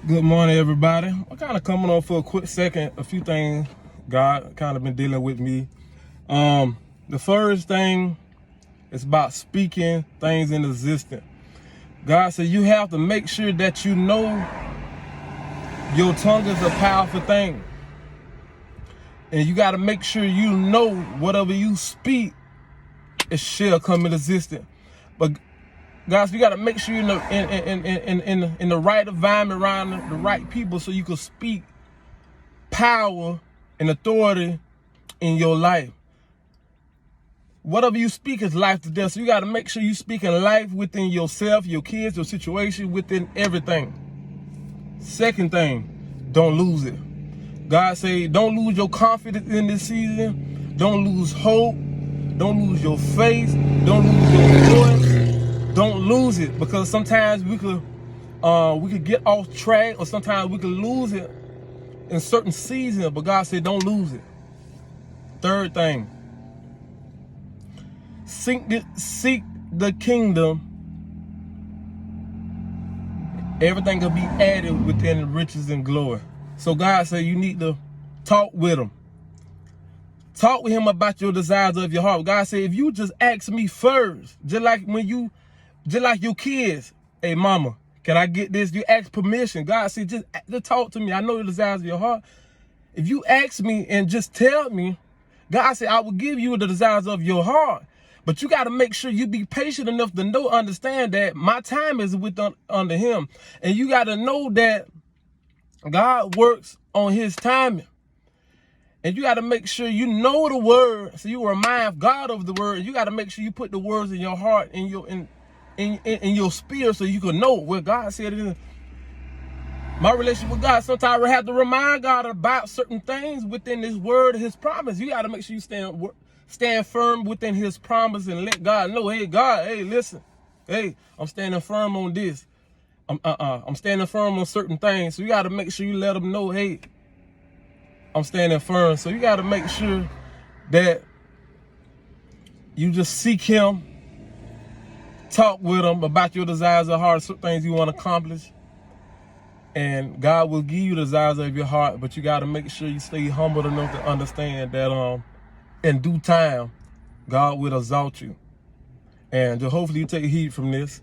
Good morning, everybody. I'm kind of coming on for a quick second. A few things God kind of been dealing with me. The first thing is about speaking things in existence. God said you have to make sure that you know your tongue is a powerful thing. And you got to make sure you know whatever you speak, it shall come in existence. But guys, you got to make sure you're in the right environment around the right people so you can speak power and authority in your life. Whatever you speak is life to death. So you got to make sure you speak in life within yourself, your kids, your situation, within everything. Second thing, don't lose it. God say, don't lose your confidence in this season. Don't lose hope. Don't lose your faith. Don't lose your voice. Don't lose it, because sometimes we could get off track, or sometimes we could lose it in certain seasons. But God said, don't lose it. Third thing, seek the kingdom. Everything will be added within riches and glory. So God said you need to talk with him. Talk with him about your desires of your heart. God said, if you just ask me first, just like your kids, hey mama, can I get this? You ask permission. God said, just talk to me. I know the desires of your heart. If you ask me and just tell me, God said, I will give you the desires of your heart. But you got to make sure you be patient enough to understand that my time is under him. And you got to know that God works on his timing. And you got to make sure you know the word, so you remind God of the word. You got to make sure you put the words in your heart, in your spirit, so you can know what God said it is. My relationship with God, sometimes I have to remind God about certain things within his word, his promise. You got to make sure you stand firm within his promise and let God know, hey, God, hey, listen. Hey, I'm standing firm on this. I'm standing firm on certain things. So you got to make sure you let him know, hey, I'm standing firm. So you got to make sure that you just seek him, talk with him about your desires of heart, certain things you want to accomplish. And God will give you the desires of your heart, but you got to make sure you stay humble enough to understand that in due time, God will exalt you. And hopefully you take heed from this.